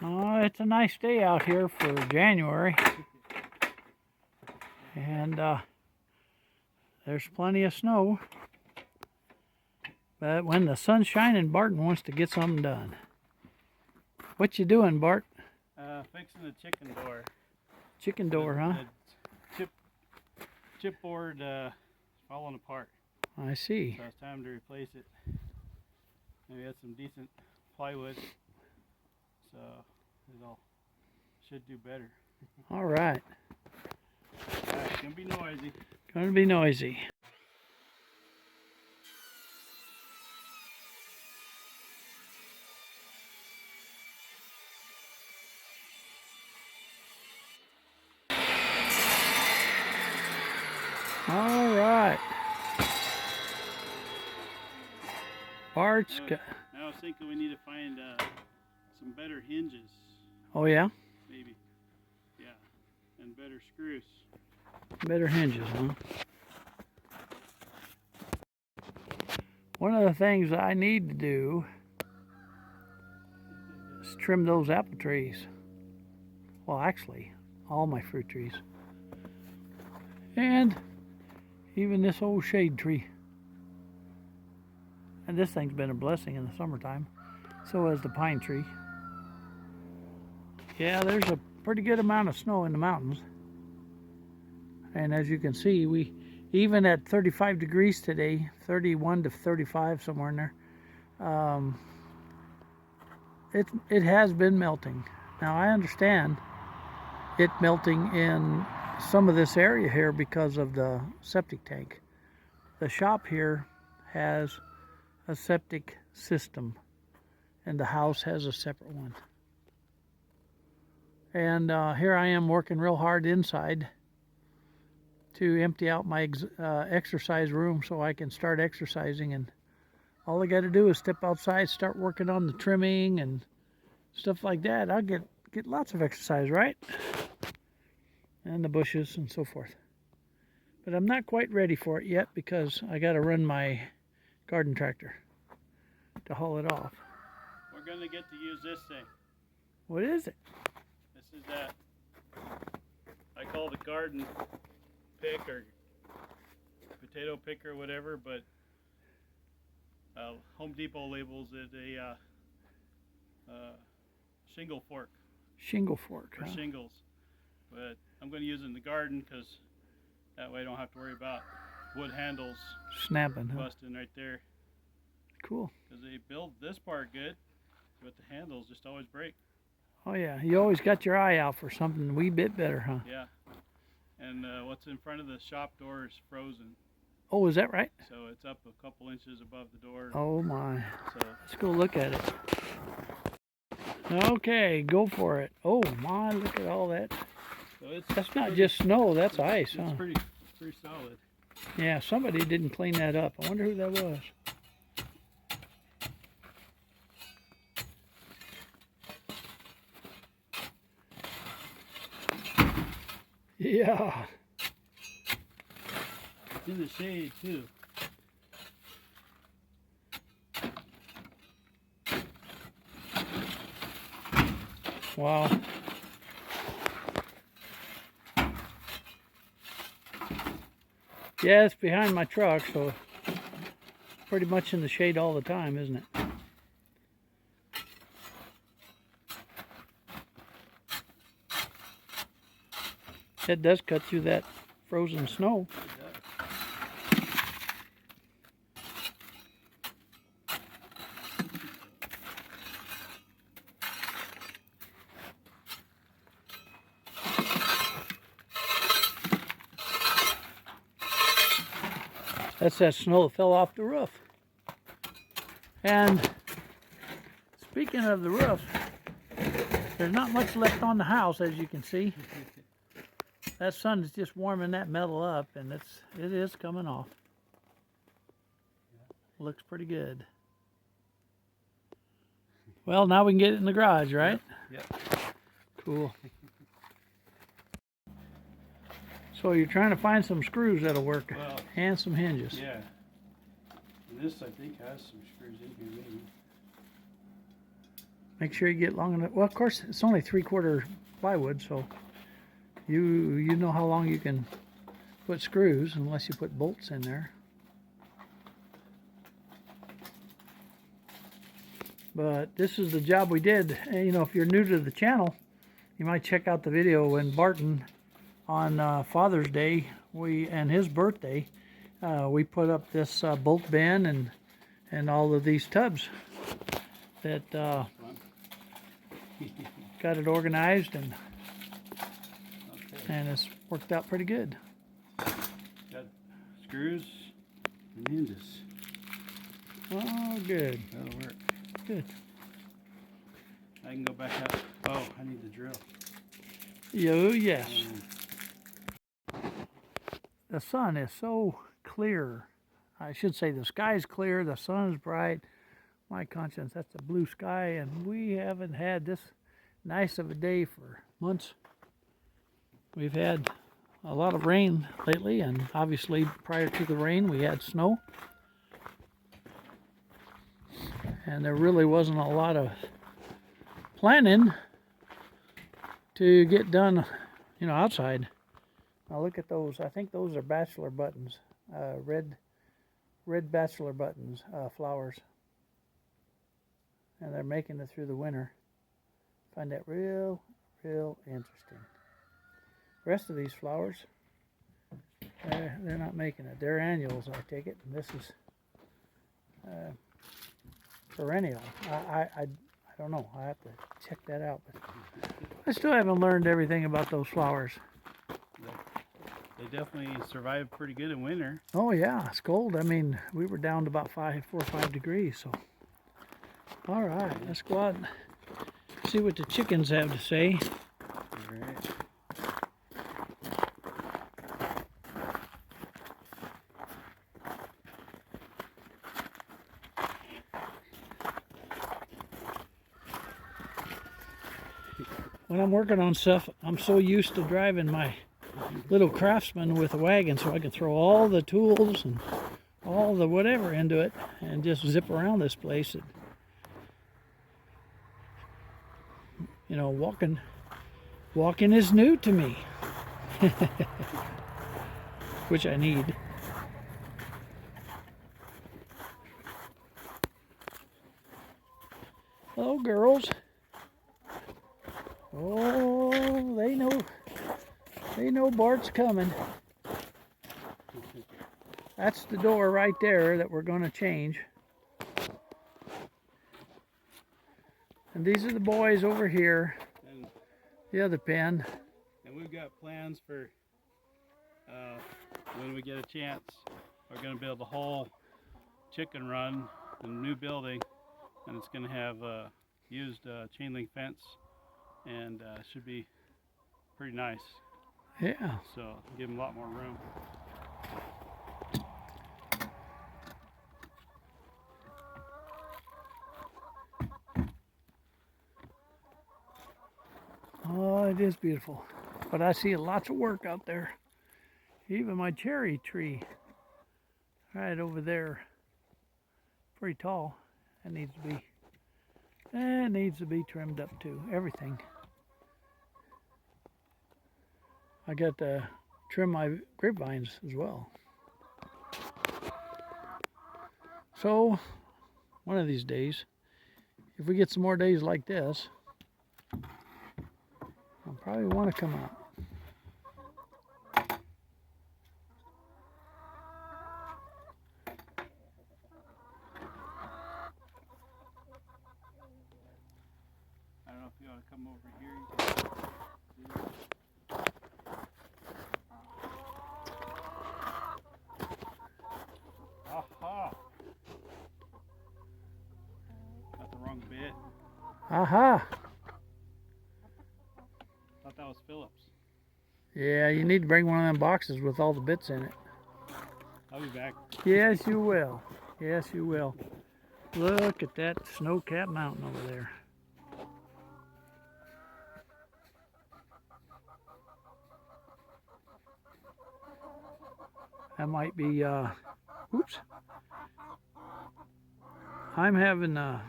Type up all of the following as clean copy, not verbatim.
Oh, it's a nice day out here for January. And there's plenty of snow. But when the sun's shining, Barton wants to get something done. What you doing, Bart? Fixing the chicken door. Chicken door, huh? The chipboard falling apart. I see. So it's time to replace it. And we had some decent plywood, so it all should do better. All right. It's gonna be noisy. Gonna be noisy. All right. Bart's got... Now I was thinking we need to find some better hinges. Oh, yeah? Maybe. Yeah. And better screws. Better hinges, huh? One of the things I need to do is trim those apple trees. Well, actually, all my fruit trees. And even this old shade tree. And this thing's been a blessing in the summertime. So has the pine tree. Yeah, there's a pretty good amount of snow in the mountains. And as you can see, we even at 35 degrees today, 31 to 35, somewhere in there, it has been melting. Now I understand it melting in some of this area here because of the septic tank. The shop here has a septic system and the house has a separate one. And here I am working real hard inside to empty out my exercise room so I can start exercising, and all I got to do is step outside, start working on the trimming and stuff like that. I'll get lots of exercise, right? And the bushes and so forth. But I'm not quite ready for it yet because I got to run my garden tractor to haul it off. We're going to get to use this thing. What is it? This is that. I call it a garden pick or potato pick or whatever, but Home Depot labels it a shingle fork. Shingle fork, for shingles. But I'm going to use it in the garden because that way I don't have to worry about wood handles snapping, busting right there. Cool. Because they build this part good, but the handles just always break. Oh yeah, you always got your eye out for something a wee bit better, huh? Yeah. And what's in front of the shop door is frozen. Oh, is that right? So it's up a couple inches above the door. Oh my. So let's go look at it. Okay, go for it. Oh my, look at all that. So that's not just snow, that's ice, it's huh? pretty solid. Yeah, somebody didn't clean that up. I wonder who that was. Yeah. It's in the shade too. Wow. Yeah, it's behind my truck, so pretty much in the shade all the time, isn't it? It does cut through that frozen snow. That's that snow that fell off the roof. And speaking of the roof, there's not much left on the house, as you can see. That sun is just warming that metal up, and it is coming off. Looks pretty good. Well, now we can get it in the garage, right? Yep. Cool. So you're trying to find some screws that'll work, well, and some hinges. Yeah. And this, I think, has some screws in here, maybe. Make sure you get long enough. Well, of course, it's only 3/4 plywood, so you know how long you can put screws unless you put bolts in there. But this is the job we did. And, you know, if you're new to the channel, you might check out the video when Barton on Father's Day and his birthday, we put up this bolt bin and all of these tubs that got it organized, and it's worked out pretty good. Got screws and hinges. Oh, good. That'll work. Good. I can go back up. Oh, I need the drill. Yo, yes. The sun is so clear. I should say the sky's clear, the sun's bright. My conscience, that's a blue sky, and we haven't had this nice of a day for months. We've had a lot of rain lately, and obviously prior to the rain we had snow. And there really wasn't a lot of planning to get done, you know, outside. Now look at those. I think those are bachelor buttons, red bachelor buttons, flowers. And they're making it through the winter. Find that real interesting. The rest of these flowers, they're not making it. They're annuals, I take it. And this is perennial. I don't know. I have to check that out. But I still haven't learned everything about those flowers. They definitely survive pretty good in winter. Oh yeah, it's cold. I mean, we were down to about 4 or 5 degrees. So, all right, let's go out and see what the chickens have to say. All right. When I'm working on stuff, I'm so used to driving my little Craftsman with a wagon, so I can throw all the tools and all the whatever into it and just zip around this place. You know, walking is new to me, which I need. Hello, girls. Oh, they know Bart's coming. That's the door right there that we're going to change. And these are the boys over here, And, the other pen. and we've got plans for when we get a chance. We're going to build a whole chicken run in a new building, and it's going to have used chain link fence, and should be pretty nice. Yeah. So give them a lot more room. Oh, it is beautiful. But I see lots of work out there. Even my cherry tree right over there, pretty tall. That needs to be trimmed up too. Everything. I got to trim my grapevines as well. So, one of these days, if we get some more days like this, I'll probably want to come out. I don't know if you want to come over here. You can see. Aha! Got the wrong bit. Aha! Thought that was Phillips. Yeah, you need to bring one of them boxes with all the bits in it. I'll be back. Yes, you will. Yes, you will. Look at that snow-capped mountain over there. That might be, oops. I'm having a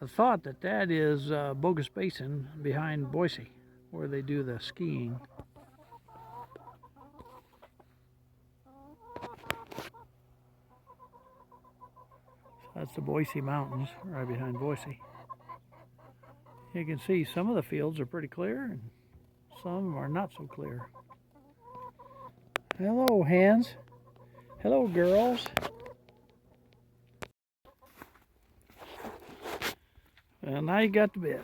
thought that that is Bogus Basin behind Boise, where they do the skiing. That's the Boise Mountains right behind Boise. You can see some of the fields are pretty clear and some are not so clear. Hello, hens. Hello, girls. Well, now you got to bed.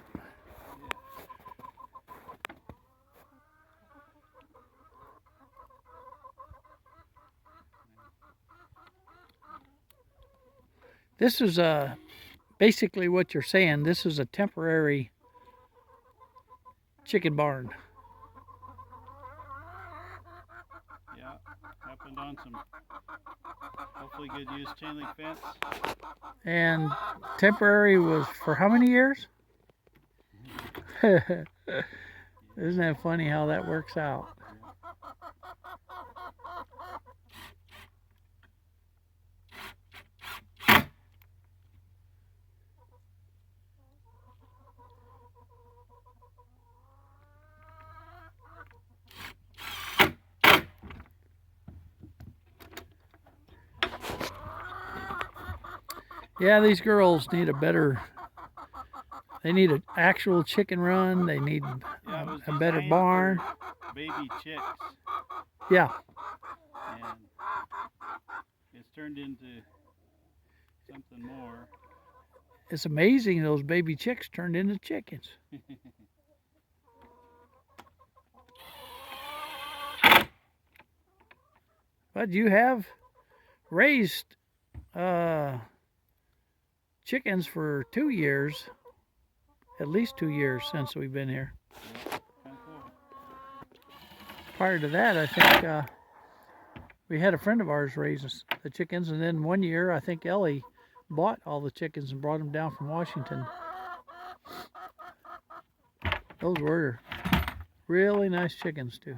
This is basically what you're saying. This is a temporary chicken barn. Yeah, happened on some hopefully good used chain link fence. And temporary was for how many years? Isn't that funny how that works out? Yeah, these girls need a better, they need an actual chicken run. They need a better barn. Baby chicks. Yeah. And it's turned into something more. It's amazing those baby chicks turned into chickens. But you have raised chickens for 2 years, at least 2 years since we've been here. Prior to that, I think we had a friend of ours raise the chickens, and then one year I think Ellie bought all the chickens and brought them down from Washington. Those were really nice chickens too.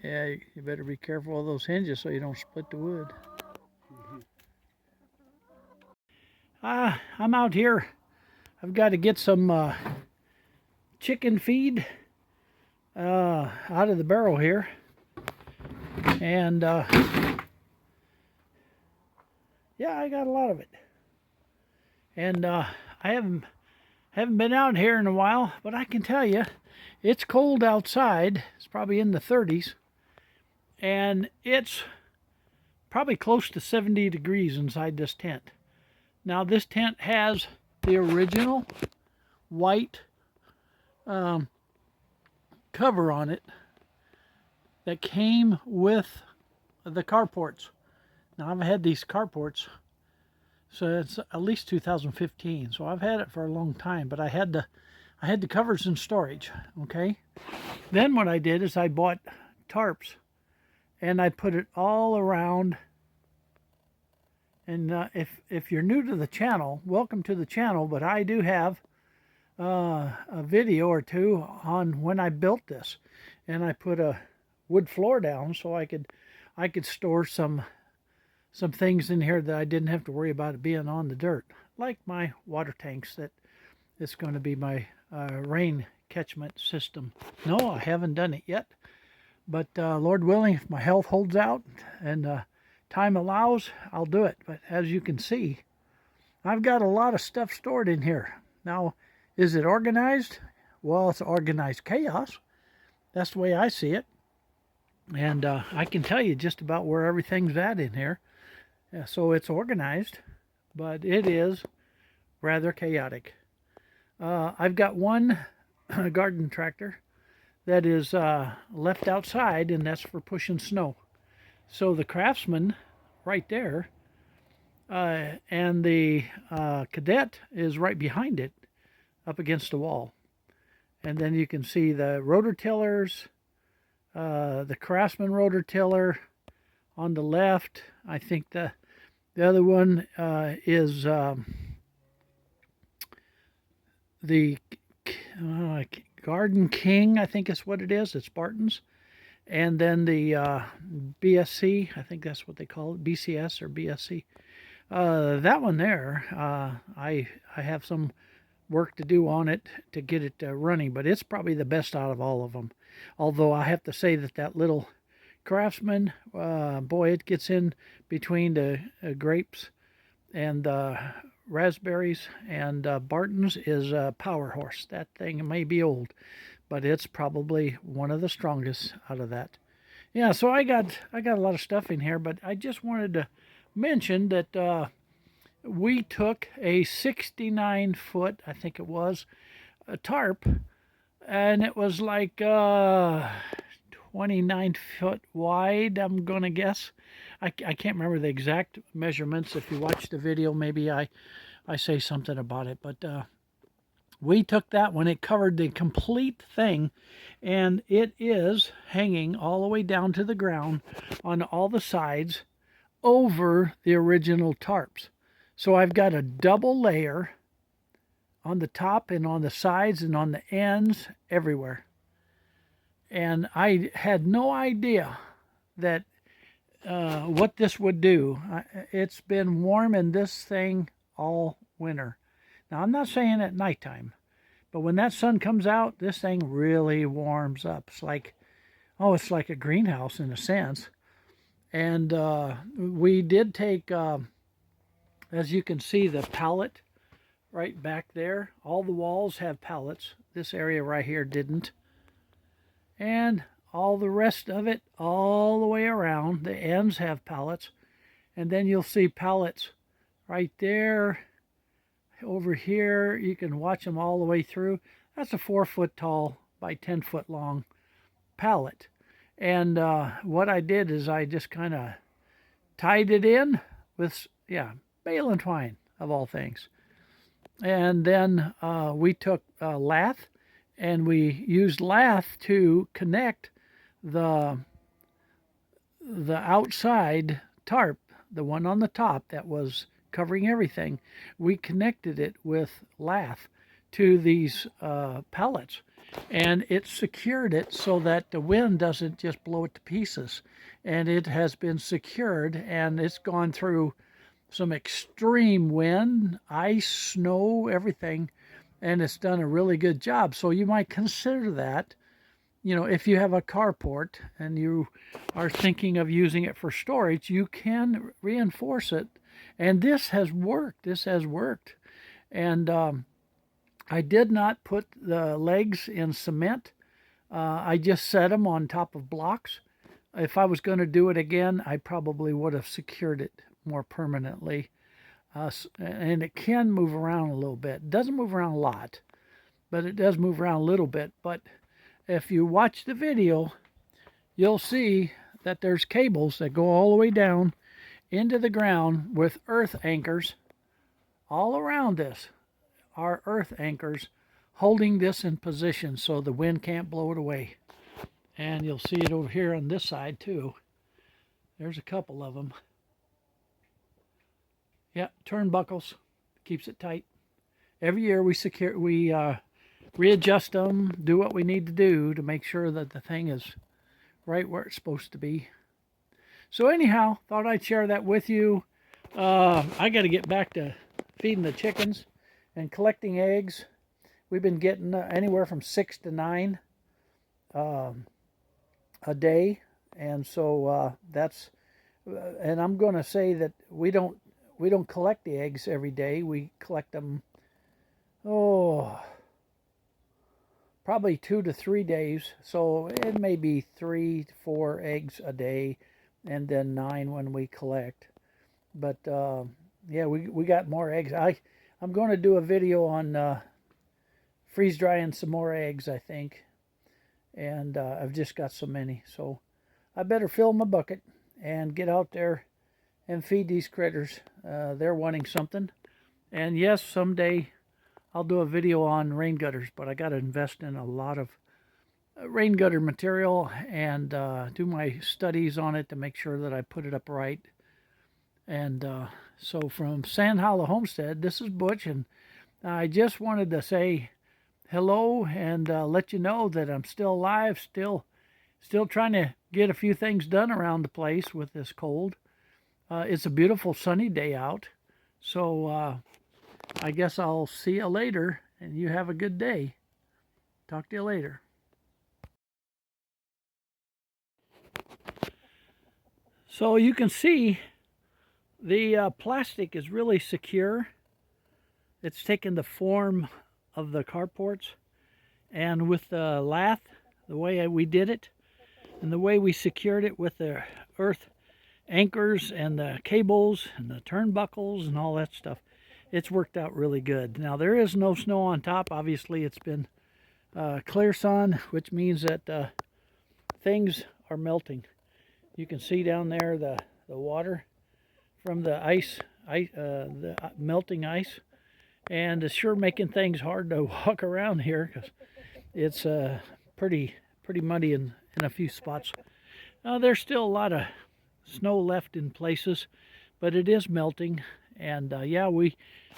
Yeah, you better be careful of those hinges so you don't split the wood. I'm out here. I've got to get some chicken feed out of the barrel here. And yeah, I got a lot of it. And I haven't been out here in a while, but I can tell you, it's cold outside. It's probably in the 30s. And it's probably close to 70 degrees inside this tent. Now this tent has the original white cover on it that came with the carports. Now I've had these carports, so it's at least 2015. So I've had it for a long time, but I had the covers in storage. Okay. Then what I did is I bought tarps. And I put it all around. And if you're new to the channel, welcome to the channel. But I do have a video or two on when I built this, and I put a wood floor down so I could store some things in here that I didn't have to worry about it being on the dirt, like my water tanks. That it's going to be my rain catchment system. No, I haven't done it yet. But Lord willing, if my health holds out and time allows, I'll do it. But as you can see, I've got a lot of stuff stored in here. Now, is it organized? Well, it's organized chaos. That's the way I see it. And I can tell you just about where everything's at in here. Yeah, so it's organized, but it is rather chaotic. I've got one garden tractor that is left outside, and that's for pushing snow. So the Craftsman right there, and the Cadet is right behind it, up against the wall. And then you can see the rototillers, the Craftsman rototiller on the left. I think the The other one is the Garden King, I think is what it is. It's Barton's. And then the BSC, I think that's what they call it, BCS or BSC. That one there, I have some work to do on it to get it running, but it's probably the best out of all of them. Although I have to say that little Craftsman, boy, it gets in between the grapes and raspberries, and Barton's is a power horse. That thing may be old, but it's probably one of the strongest out of that. Yeah, so I got a lot of stuff in here, but I just wanted to mention that we took a 69-foot, I think it was, a tarp, and it was like 29 foot wide, I'm going to guess. I can't remember the exact measurements. If you watch the video, maybe I say something about it. But we took that one. It covered the complete thing, and it is hanging all the way down to the ground on all the sides over the original tarps. So I've got a double layer on the top and on the sides and on the ends, everywhere. And I had no idea that what this would do. It's been warm in this thing all winter. Now, I'm not saying at nighttime, but when that sun comes out, this thing really warms up. It's like, oh, it's like a greenhouse in a sense. And we did take, as you can see, the pallet right back there. All the walls have pallets. This area right here didn't. And all the rest of it, all the way around, the ends have pallets. And then you'll see pallets right there, over here. You can watch them all the way through. That's a 4-foot tall by 10-foot long pallet. And what I did is I just kind of tied it in with, bale and twine, of all things. And then we took lath, and we used lath to connect the outside tarp, the one on the top that was covering everything. We connected it with lath to these pallets, and it secured it so that the wind doesn't just blow it to pieces. And it has been secured, and it's gone through some extreme wind, ice, snow, everything, and it's done a really good job. So you might consider that, if you have a carport and you are thinking of using it for storage, you can reinforce it. And this has worked. And I did not put the legs in cement. I just set them on top of blocks. If I was going to do it again, I probably would have secured it more permanently. And it can move around a little bit. It doesn't move around a lot, but it does move around a little bit. But if you watch the video, you'll see that there's cables that go all the way down into the ground with earth anchors all around this. Are earth anchors holding this in position so the wind can't blow it away. And you'll see it over here on this side too. There's a couple of them. Yeah, turnbuckles, keeps it tight. Every year we readjust them, do what we need to do to make sure that the thing is right where it's supposed to be. So anyhow, thought I'd share that with you. I got to get back to feeding the chickens and collecting eggs. We've been getting anywhere from 6 to 9 a day, and so that's. And I'm going to say that we don't collect the eggs every day. We collect them, probably 2 to 3 days. So it may be 3 to 4 eggs a day, and then 9 when we collect. But yeah, we got more eggs. I'm going to do a video on freeze drying some more eggs, I think. And I've just got so many, so I better fill my bucket and get out there and feed these critters. They're wanting something. And yes, someday I'll do a video on rain gutters, but I got to invest in a lot of rain gutter material and do my studies on it to make sure that I put it up right. And so from Sand Hollow Homestead, this is Butch, and I just wanted to say hello and let you know that I'm still alive, still trying to get a few things done around the place with this cold. It's a beautiful sunny day out, so I guess I'll see you later, and you have a good day. Talk to you later. So you can see the plastic is really secure. It's taken the form of the carports, and with the lath, the way we did it, and the way we secured it with the earth anchors and the cables and the turnbuckles and all that stuff, it's worked out really good. Now there is no snow on top. Obviously it's been clear sun, which means that things are melting. You can see down there the water from the the melting ice, and it's sure making things hard to walk around here because it's pretty muddy in a few spots. There's still a lot of snow left in places, but it is melting, and yeah, we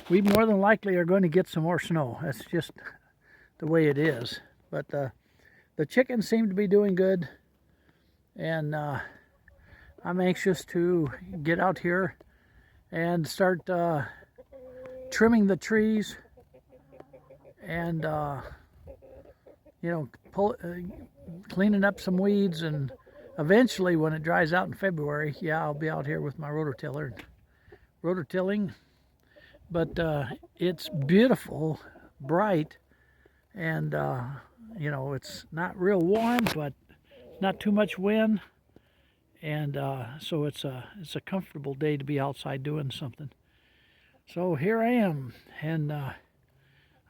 more than likely are going to get some more snow. That's just the way it is. But the chickens seem to be doing good, and I'm anxious to get out here and start trimming the trees and you know, cleaning up some weeds, and eventually when it dries out in February, yeah, I'll be out here with my rototiller, rototilling. But it's beautiful, bright, and you know, it's not real warm, but not too much wind, and so it's a comfortable day to be outside doing something. So here I am, and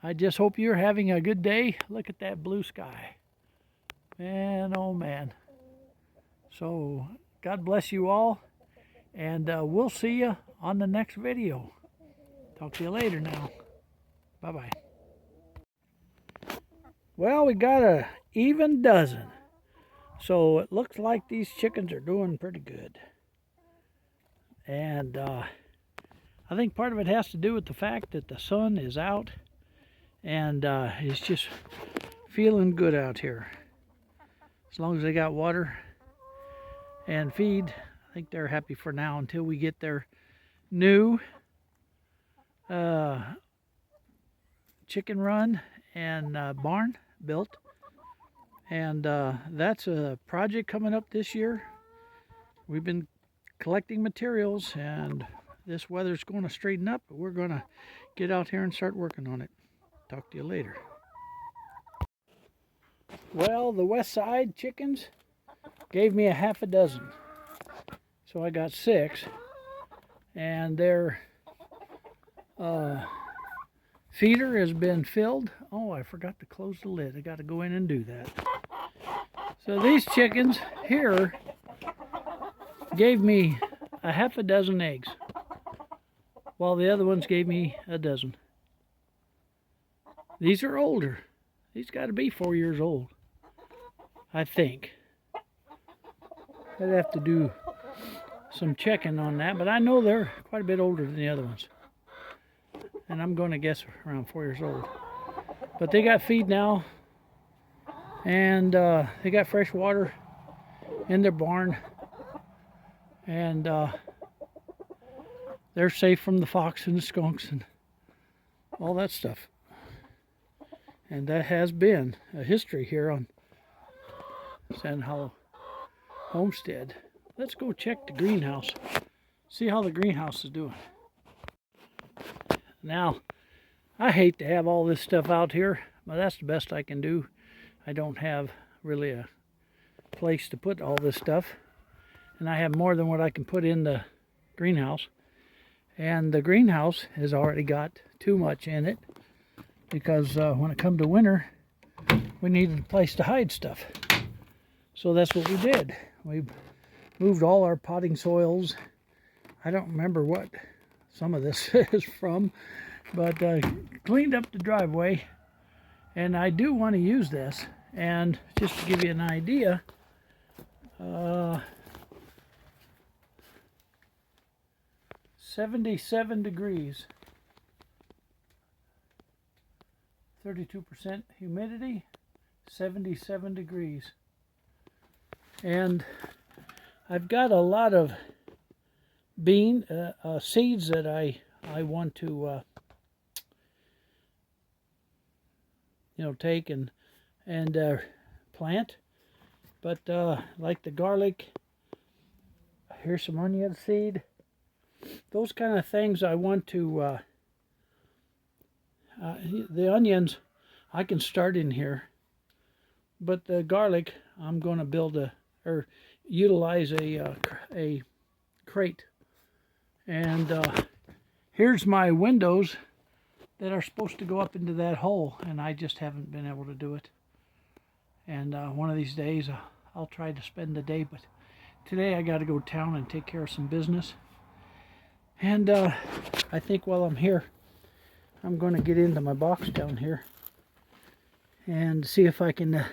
I just hope you're having a good day. Look at that blue sky, man, oh man. So God bless you all, and we'll see you on the next video. Talk to you later now. Bye-bye. Well, we got a even dozen. So it looks like these chickens are doing pretty good. And I think part of it has to do with the fact that the sun is out, and it's just feeling good out here. As long as they got water and feed, I think they're happy for now until we get their new chicken run and barn built. And that's a project coming up this year. We've been collecting materials, and this weather's going to straighten up, but we're going to get out here and start working on it. Talk to you later. Well, the west side chickens gave me a half a dozen. So I got 6, and their feeder has been filled. Oh, I forgot to close the lid. I got to go in and do that. So these chickens here gave me a half a dozen eggs, while the other ones gave me a dozen. These are older. These got to be 4 years old, I think. I'd have to do some checking on that, but I know they're quite a bit older than the other ones. And I'm going to guess around 4 years old. But they got feed now, and they got fresh water in their barn, and they're safe from the fox and the skunks and all that stuff. And that has been a history here on Sand Hollow Homestead. Let's go check the greenhouse, see how the greenhouse is doing. Now, I hate to have all this stuff out here, but that's the best I can do. I don't have really a place to put all this stuff, and I have more than what I can put in the greenhouse. And the greenhouse has already got too much in it, because when it come to winter, we needed a place to hide stuff. So that's what we did. We moved all our potting soils. I don't remember what some of this is from, but cleaned up the driveway. And I do want to use this. And just to give you an idea, 77 degrees. 32% humidity, 77 degrees. And I've got a lot of bean seeds that I want to take and plant, but like the garlic, here's some onion seed, those kind of things I want to the onions I can start in here, but the garlic I'm going to build or utilize a crate. And here's my windows that are supposed to go up into that hole, and I just haven't been able to do it. And one of these days I'll try to spend the day, but today I got to go to town and take care of some business. And I think while I'm here, I'm going to get into my box down here and see if I can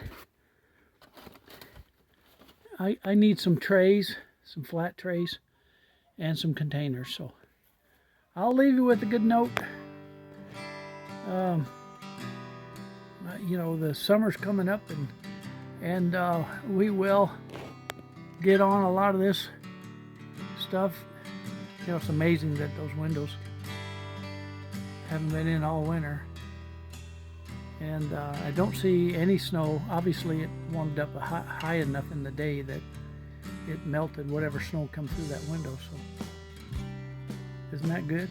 I need some trays, some flat trays, and some containers. So I'll leave you with a good note. The summer's coming up, and we will get on a lot of this stuff. It's amazing that those windows haven't been in all winter, and I don't see any snow. Obviously it warmed up high enough in the day that it melted whatever snow come through that window. So isn't that good?